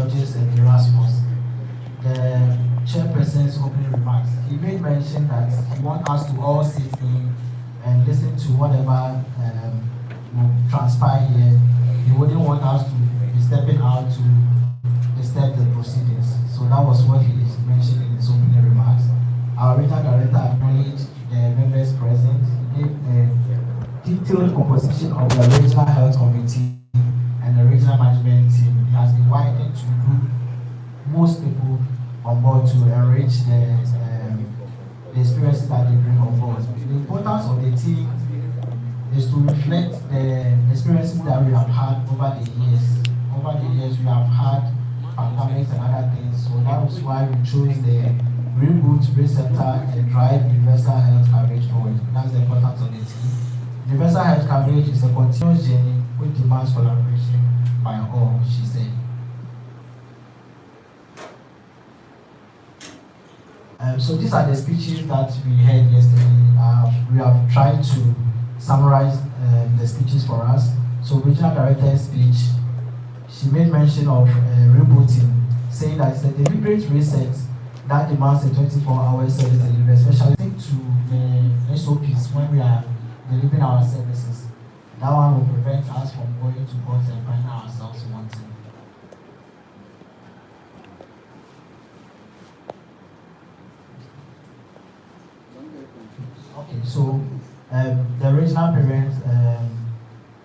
Georges and Erasmus, the chairperson's opening remarks, he made mention that he wants us to all sit in and listen to whatever will transpire here. He wouldn't want us to be stepping out to disturb the proceedings. So that was what he mentioned in his opening remarks. Our regional director acknowledged the members present. He gave a detailed composition of the regional health committee and the regional management team. He has been working to group most people on board to enrich the experiences that they bring on board. The importance of the team is to reflect the experiences that we have had over the years. Over the years, we have had pandemics and other things, so that was why we chose the Reboot Receptor and Drive Universal Health Coverage forward. That's the importance of the team. Universal health coverage is a continuous journey which demands collaboration by all, she said. So these are the speeches that we heard yesterday. We have tried to summarize the speeches for us. So regional director's speech, she made mention of rebooting, saying that it's a deliberate reset that demands a 24-hour service delivery, especially to the SOPs when we are delivering our services. That one will prevent us from going to court and finding ourselves wanting. Okay, so the regional parent,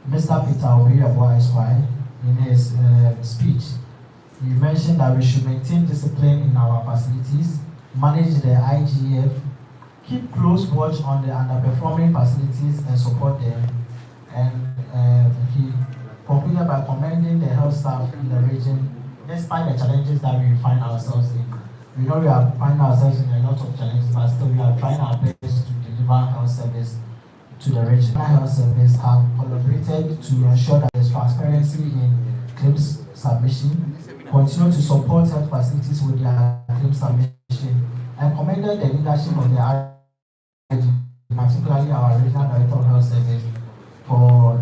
Mr. Peter Obiabo Esquire, in his speech, he mentioned that we should maintain discipline in our facilities, manage the IGF, keep close watch on the underperforming facilities and support them. And he concluded by commending the health staff in the region, despite the challenges that we find ourselves in. We know we are finding ourselves in a lot of challenges, but still we are trying our best to deliver health service to the regional health service, have collaborated to ensure that there's transparency in claims submission, continue to support health facilities with their claims submission, and commended the leadership of the RIG, particularly our regional director of health service, for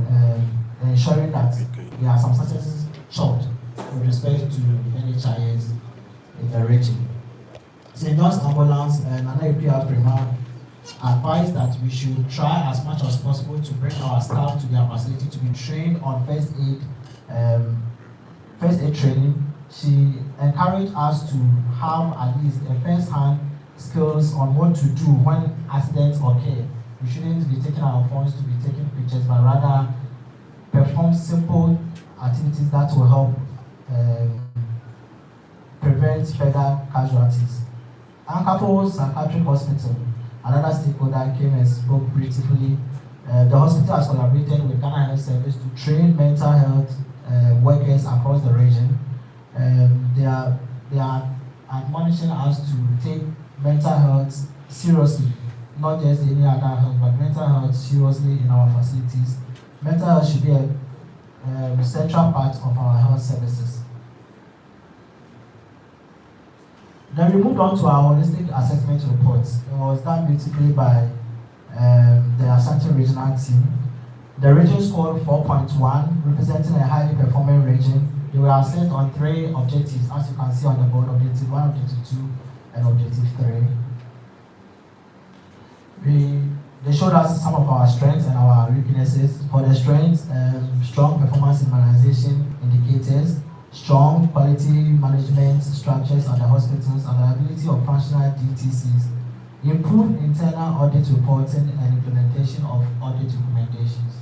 ensuring that there are some successes short with respect to NHIS in the region. St. John's Ambulance and APR Fremont advised that we should try as much as possible to bring our staff to their facility to be trained on first aid training. She encouraged us to have at least a first-hand skills on what to do when accidents occur. We shouldn't be taking our phones to be taking pictures, but rather perform simple activities that will help prevent further casualties. Ankapho Psychiatric Hospital, another stakeholder, came and spoke briefly. The hospital has collaborated with Ghana Health Service to train mental health workers across the region. They are admonishing us to take mental health seriously, not just any other health, but mental health seriously in our facilities. Mental health should be a central part of our health services. Then we moved on to our holistic assessment report. It was done beautifully by the Ashanti regional team. The region scored 4.1, representing a highly performing region. They were assessed on 3 objectives, as you can see on the board: objective 1, objective 2, and objective 3. They showed us some of our strengths and our weaknesses. For the strengths, strong performance immunization indicators, strong quality management structures at the hospitals, availability of functional DTCs, improved internal audit reporting and implementation of audit recommendations.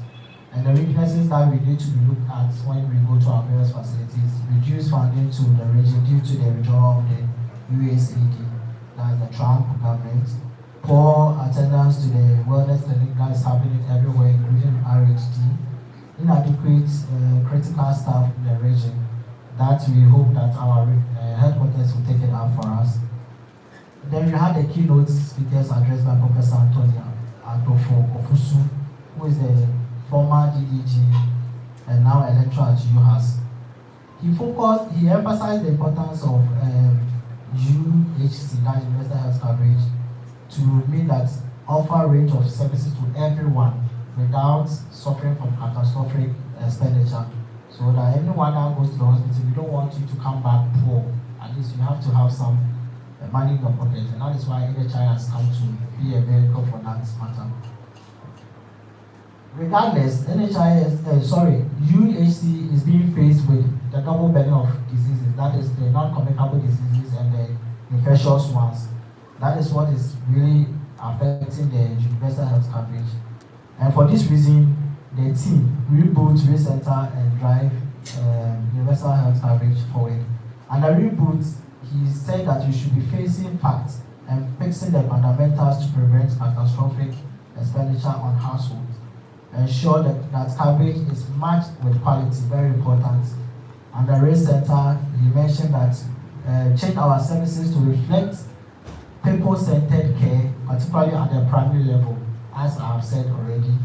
And the weaknesses that we need to be looked at when we go to our various facilities: reduced funding to the region due to the withdrawal of the USAID, that's the Trump government; poor attendance to the wellness clinic that is happening everywhere, including RHD; inadequate critical staff in the region, that we hope that our headquarters will take it up for us. Then we had the keynote speakers addressed by Professor Anthony Adofo-Ofusu, who is the former DDG and now a lecturer at UHAS. He emphasized the importance of UHC, that Universal Health Coverage, to mean that offer a range of services to everyone without suffering from catastrophic expenditure. So that anyone that goes to the hospital, we don't want you to come back poor. At least you have to have some money in your pocket, and that is why NHI has come to be a vehicle for that matter. Regardless, UHC is being faced with the double burden of diseases, that is the non-communicable diseases and the infectious ones. That is what is really affecting the universal health coverage. And for this reason, the team reboot, recenter, and drive universal health coverage forward. And the reboot, he said that you should be facing facts and fixing the fundamentals to prevent catastrophic expenditure on households. Ensure that coverage is matched with quality, very important. And the race center, he mentioned that change our services to reflect people-centered care, particularly at the primary level, as I have said already.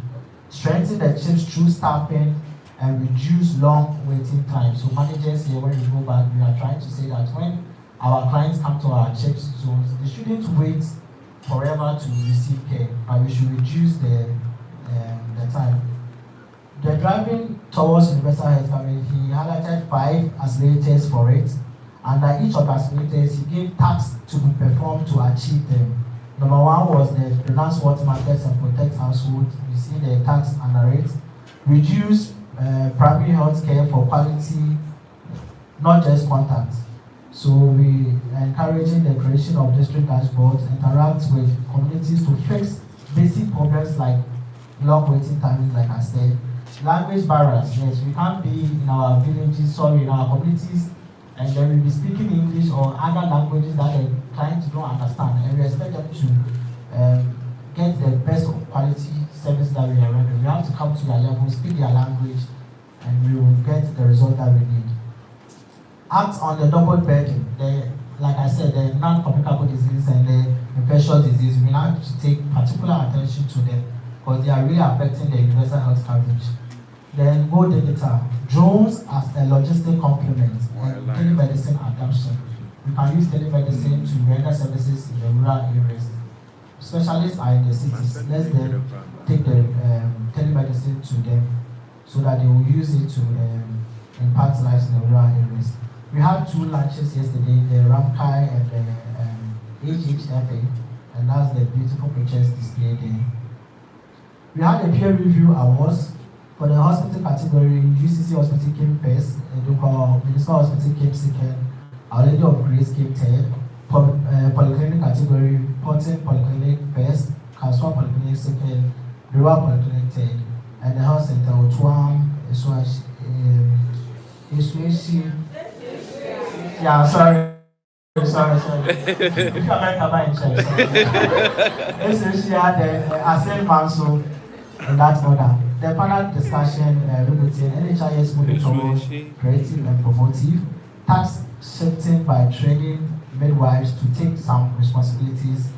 Strengthen the chiefs through staffing and reduce long waiting time. So managers here, when we go back, we are trying to say that when our clients come to our chiefs zones, they shouldn't wait forever to receive care, but we should reduce the time. The driving towards universal health coverage, he highlighted 5 accelerators for it, and that each of the accelerators, he gave tasks to be performed to achieve them. Number 1 was the finance what markets and protect households. You see the tax under it. Reduce primary health care for quality, not just contact. So we are encouraging the creation of district dashboards, interact with communities to fix basic problems like long waiting timing, like I said. Language barriers, yes, we can't be in our villages, in our communities, and then we'll be speaking English or other languages that the clients don't understand, and we expect them to get the best quality service that we are rendering. We have to come to their level, speak their language, and we will get the result that we need. Act on the double burden, like I said, the non-communicable disease and the infectious disease. We have to take particular attention to them because they are really affecting the universal health coverage. Then go digital. Drones as a logistic complement and telemedicine adoption. We can use telemedicine to render services in the rural areas. Specialists are in the cities. Let's then take the telemedicine to them so that they will use it to impact lives in the rural areas. We had 2 launches yesterday, the RAMCAI and the HHFA, and that's the beautiful pictures displayed there. We had a peer review awards. For the hospital category, UCC Hospital came first, Municipal Hospital came second, Our Lady of Grace came third, Polyclinic category, Porton Polyclinic first, Kaswa Polyclinic second, Rural Polyclinic third, and the health center, Otuam, yeah, sorry. If you are going to buy insurance, the same council in that order. The panel discussion rebooting NHIS moving towards creative and promotive, task shifting by training midwives to take some responsibilities,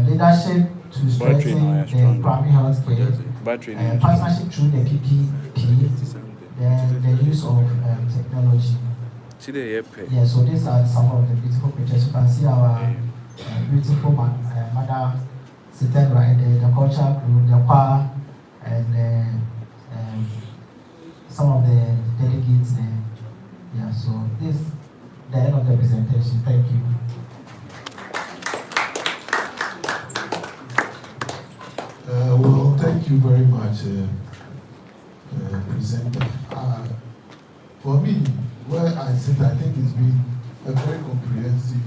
leadership to strengthen the primary health care, partnership through the PPP, then the use of technology. Yeah, so these are some of the beautiful pictures. You can see our beautiful mother sitting right there, the culture group, the choir, and some of the delegates there. Yeah, so this is the end of the presentation. Thank you. Well, thank you very much, presenter. For me, where I sit, I think it's been a very comprehensive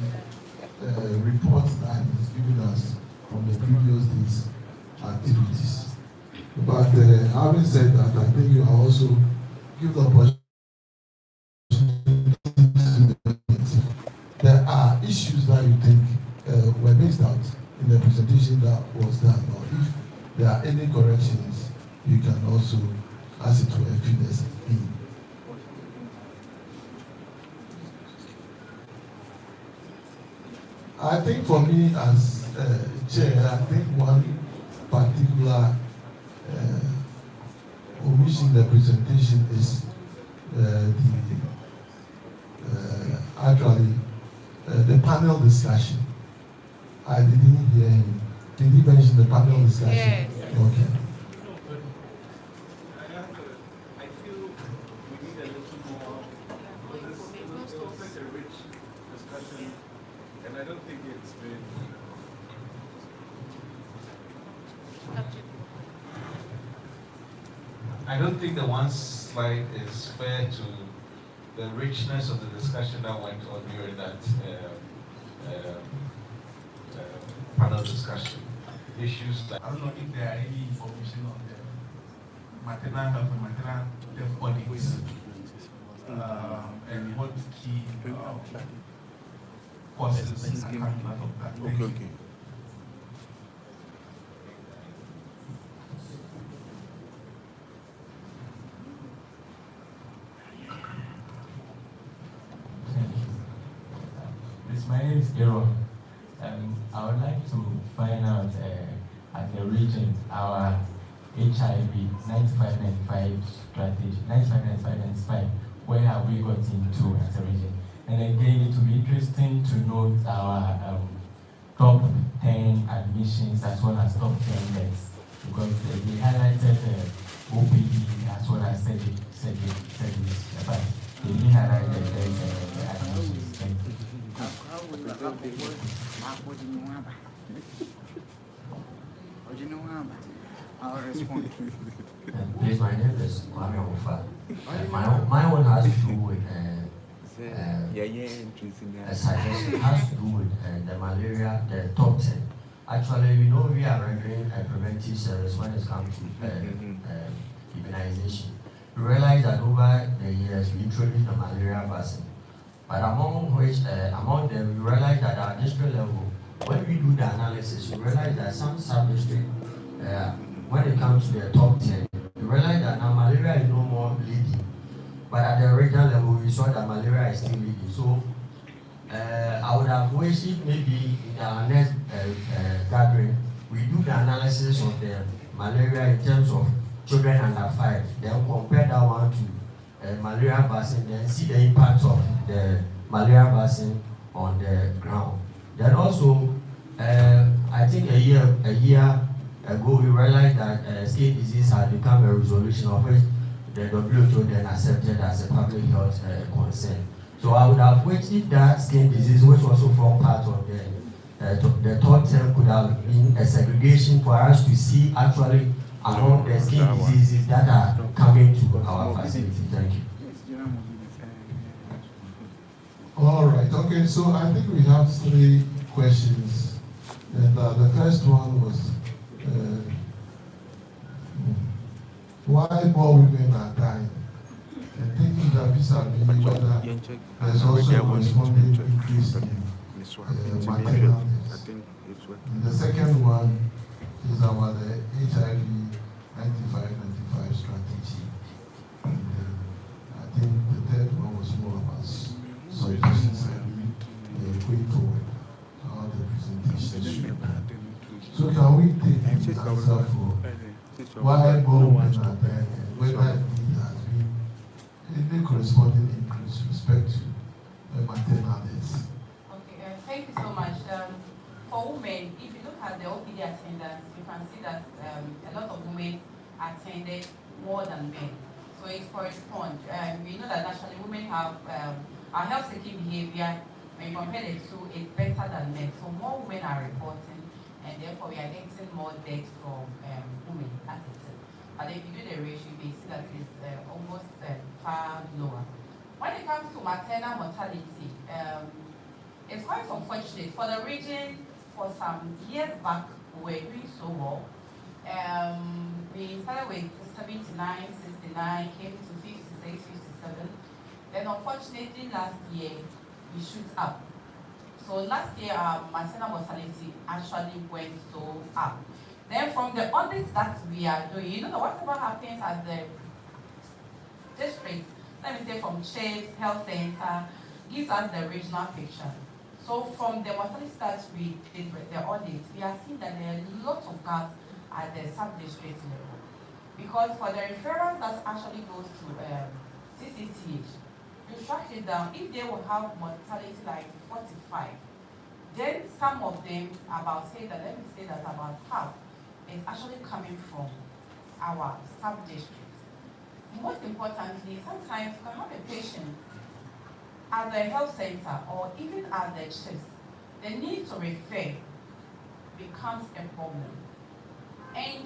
report that is given us from the previous days' activities. But having said that, I think you are also give the opportunity to there are issues that you think were missed out in the presentation that was done, or if there are any corrections, you can also ask it to feed us in. I think for me as chair, I think one particular omission in the presentation is the panel discussion. I didn't hear him. Did he mention the panel discussion? Yes. Okay. I feel we need a discussion, and I don't think it's been. I don't think the one slide is fair to the richness of the discussion that went on during that panel discussion. Issues that I don't know if there are any information on the maternal health and maternal death audits and what key causes are coming out of that. Okay. My name is Aaron. I would like to find out at the region our HIV 95-95 strategy, 95-95, where have we got into as a region? And again, it will be interesting to note our top 10 admissions as well as top 10 deaths, because they highlighted OPD as well as service, but they didn't highlight the deaths and the admissions. Thank you. I'll respond. Please, my name is Kwame Ofa. My one has to do with a suggestion, has to do with the malaria, the top 10. Actually, we are rendering a preventive service when it comes to immunization. We realize that over the years we introduced the malaria vaccine. But among them, we realize that at district level, when we do the analysis, we realize that some sub-district, when it comes to the top 10, we realize that now malaria is no more leading. But at the regional level, we saw that malaria is still leading. So I would have wished it maybe in our next gathering, we do the analysis of the malaria in terms of children under 5, then compare that one to malaria vaccine, then see the impact of the malaria vaccine on the ground. Then also, I think a year ago, we realized that skin disease had become a resolution of which the WHO then accepted as a public health concern. So I would have wished if that skin disease, which also formed part of the top 10, could have been a segregation for us to see actually among the skin diseases that are coming to our facility. Thank you. All right, okay, so I think we have 3 questions. And the first one was, why more women are dying? And thinking that vis-a-vis whether there's also a corresponding increase in maternal deaths. And the second one is about the HIV 95-95 strategy. And I think the third one was more about suggestions and going forward, how the presentation should be. So can we take the answer for why more women are dying and whether it has been any corresponding increase with respect to maternal deaths? Okay, thank you so much. For women, if you look at the OPD attendance, you can see that a lot of women attended more than men. So it corresponds. We know that naturally women have our health-seeking behavior, when you compare the two, is better than men. So more women are reporting, and therefore we are getting more deaths from women as it is. But if you do the ratio, you see that it's almost far lower. When it comes to maternal mortality, it's quite unfortunate. For the region, for some years back, we were doing so well. We started with 79, 69, came to 56, 57. Then unfortunately last year, we shoot up. So last year, our maternal mortality actually went so up. Then from the audits that we are doing, whatever happens at the district, let me say from CHIPS, health center, gives us the regional picture. So from the mortality stats we did with the audit, we have seen that there are lots of gaps at the sub-district level. Because for the referrals that actually goes to CCTH, you track it down, if they will have mortality like 45, then some of them, let me say that about half is actually coming from our sub-districts. Most importantly, sometimes you can have a patient at the health center or even at the church, the need to refer becomes a problem. And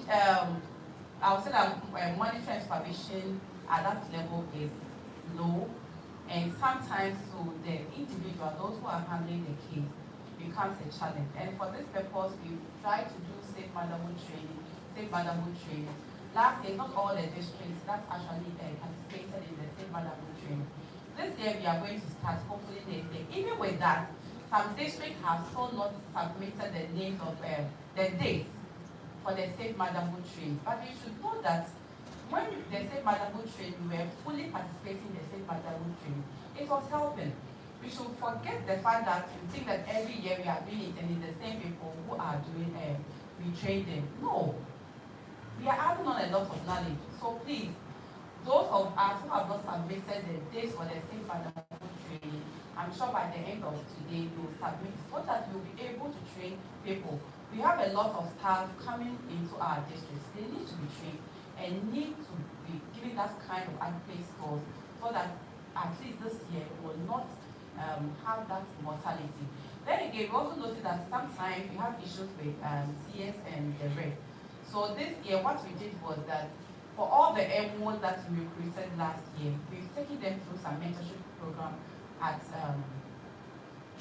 I would say that monitoring supervision at that level is low, and sometimes to the individual, those who are handling the case, becomes a challenge. And for this purpose, we try to do safe motherhood training. Last year, not all the districts that actually participated in the safe motherhood training. This year, we are going to start, hopefully next year. Even with that, some districts have still not submitted the names of the dates for the safe motherhood training. But you should know that when the safe motherhood training, we were fully participating in the safe motherhood training, it was helping. We should forget the fact that we think that every year we are doing it and it's the same people who are doing we train them. No. We are adding on a lot of knowledge. So please, those of us who have not submitted the dates for the safe motherhood training, I'm sure by the end of today we will submit so that we will be able to train people. We have a lot of staff coming into our districts. They need to be trained and need to be given that kind of adequate skills so that at least this year we will not have that mortality. Then again, we also noticed that sometimes we have issues with CS and the rest. So this year, what we did was that for all the MOs that we recruited last year, we've taken them through some mentorship program at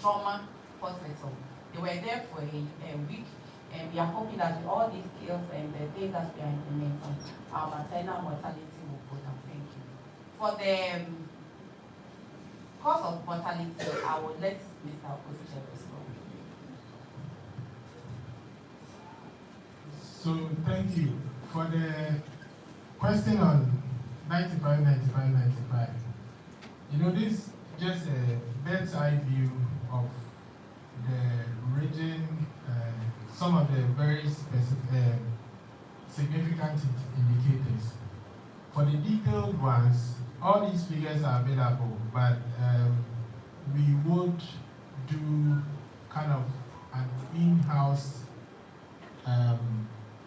Trauma Hospital. They were there for a week, and we are hoping that with all these skills and the things that we are implementing, our maternal mortality will go down. Thank you. For the cause of mortality, I will let Mr. Okofiche respond. So thank you. For the question on 95, 95, 95, you know, this is just a bird's eye view of the region, some of the very specific, significant indicators. For the detailed ones, all these figures are available, but we would do kind of an in-house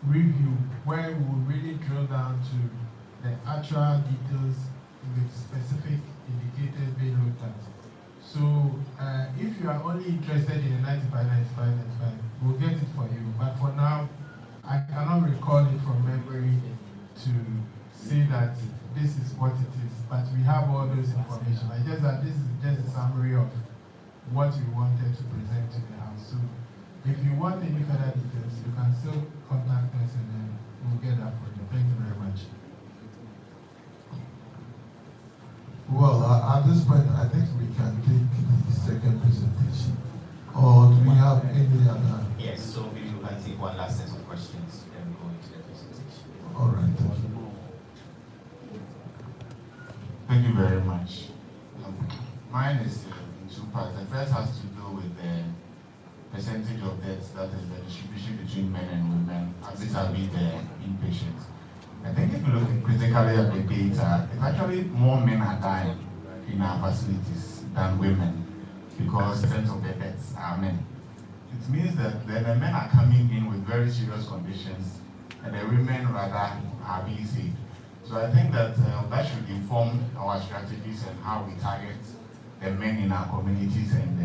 review where we will really drill down to the actual details with specific indicators being looked at. So if you are only interested in the 95, 95, 95, we'll get it for you. But for now, I cannot recall it from memory to say that this is what it is. But we have all those information. I just that this is just a summary of what we wanted to present to the House. So if you want any further details, you can still contact us and then we'll get that for you. Thank you very much. Well, at this point, I think we can take the second presentation. Or do we have any other? Yes, so we can take one last set of questions and go into the presentation. All right. Thank you very much. Mine is in two parts. The first has to do with the percentage of deaths, that is the distribution between men and women, vis-a-vis the inpatients. I think if you look critically at the data, it's actually more men are dying in our facilities than women because % of the deaths are men. It means that the men are coming in with very serious conditions and the women rather are being saved. So I think that that should inform our strategies and how we target the men in our communities and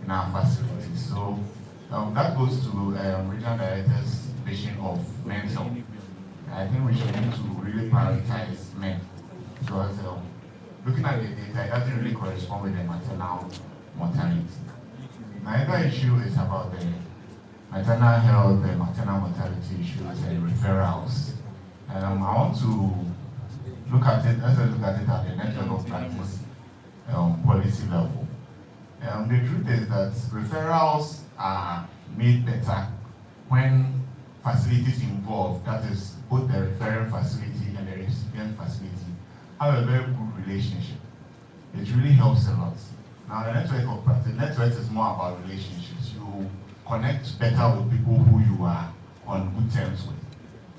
in our facilities. So that goes to Regional Director's vision of men's health. I think we should need to really prioritize men because looking at the data, it doesn't really correspond with the maternal mortality. Another issue is about the maternal health, the maternal mortality issues and referrals. I want to look at it, let's look at it at the network of practice policy level. The truth is that referrals are made better when facilities involved, that is both the referring facility and the recipient facility, have a very good relationship. It really helps a lot. Now the network of practice, network is more about relationships. You connect better with people who you are on good terms with.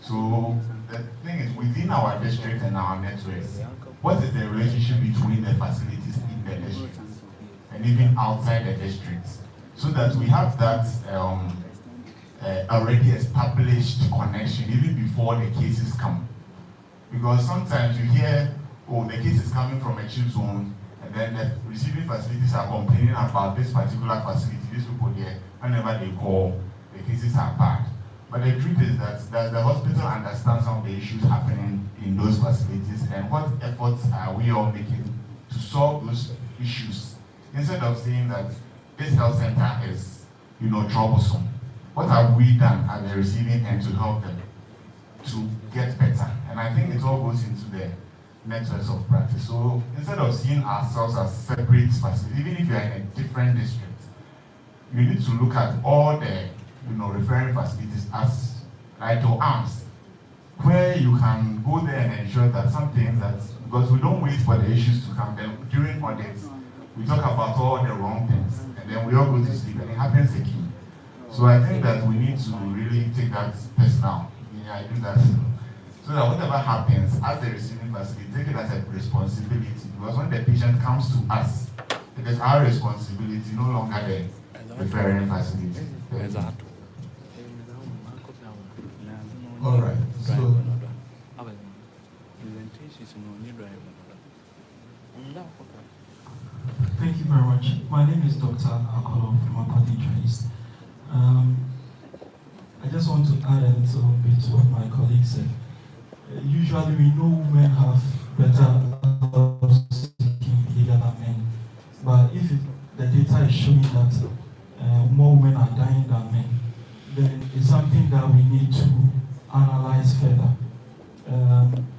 So the thing is, within our district and our networks, what is the relationship between the facilities in the district and even outside the districts, so that we have that already established connection even before the cases come. Because sometimes you hear, oh, the case is coming from a chief zone, and And then the receiving facilities are complaining about this particular facility, these people there, whenever they call, the cases are bad. But the truth is that the hospital understands some of the issues happening in those facilities and what efforts are we all making to solve those issues, instead of saying that this health center is, troublesome. What have we done at the receiving end to help them to get better? And I think it all goes into the networks of practice. So instead of seeing ourselves as separate facilities, even if you are in a different district, you need to look at all the referring facilities as vital arms, where you can go there and ensure that some things that, because we don't wait for the issues to come, then during audits, we talk about all the wrong things, and then we all go to sleep, and it happens again. So I think that we need to really take that personal. I do that. So that whatever happens as the receiving facility, take it as a responsibility, because when the patient comes to us, it is our responsibility, no longer the referring facility. Exato. All right, so thank you very much. My name is Dr. Akolo from Apathy Trust. I just want to add a little bit to what my colleague said. Usually we know women have better seeking behavior than men, but if the data is showing that more women are dying than men, then it's something that we need to analyze further.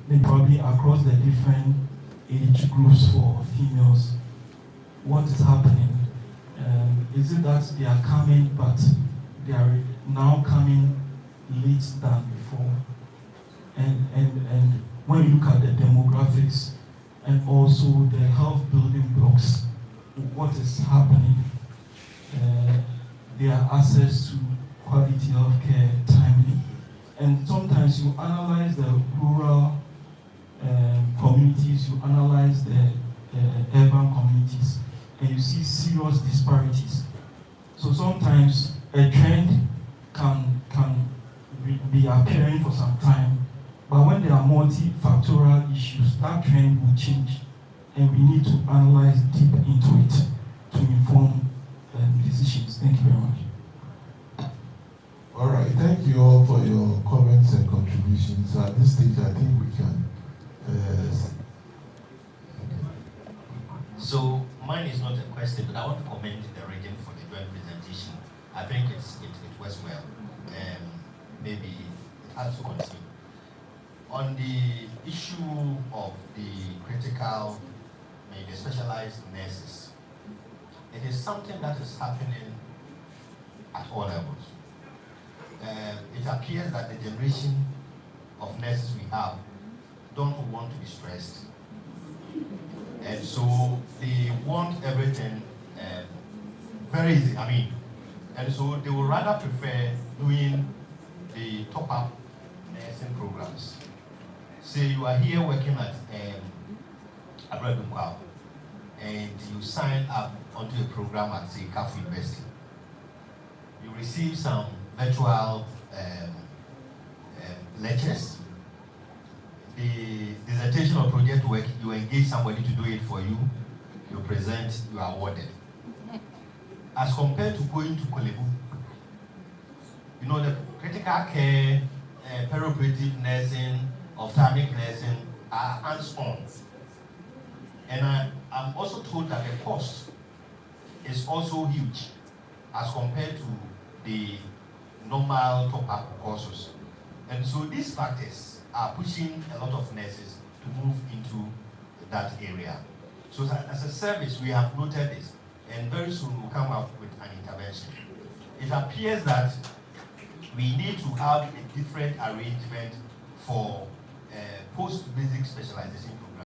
Maybe probably across the different age groups for females, what is happening? Is it that they are coming, but they are now coming late than before? And when you look at the demographics and also the health building blocks, what is happening? Their access to quality health care timely. And sometimes you analyze the rural communities, you analyze the urban communities, and you see serious disparities. So sometimes a trend can be appearing for some time, but when there are multifactorial issues, that trend will change, and we need to analyze deep into it to inform decisions. Thank you very much. all right, thank you all for your comments and contributions. At this stage, I think we can. So mine is not a question, but I want to commend the region for the joint presentation. I think it was well. Maybe it has to continue. On the issue of the critical, maybe specialized nurses, it is something that is happening at all levels. It appears that the generation of nurses we have don't want to be stressed. And so they want everything very easy. And so they would rather prefer doing the top-up nursing programs. Say you are here working at Abradumkwao, and you sign up onto a program at, say, CAF University. You receive some virtual lectures. The dissertation or project work, you engage somebody to do it for you, you present, you are awarded. As compared to going to Kolebu, the critical care, perioperative nursing, ophthalmic nursing are hands-on. And I'm also told that the cost is also huge as compared to the normal top-up courses. And so these factors are pushing a lot of nurses to move into that area. So as a service, we have noted this, and very soon we'll come up with an intervention. It appears that we need to have a different arrangement for post-basic specialization programs.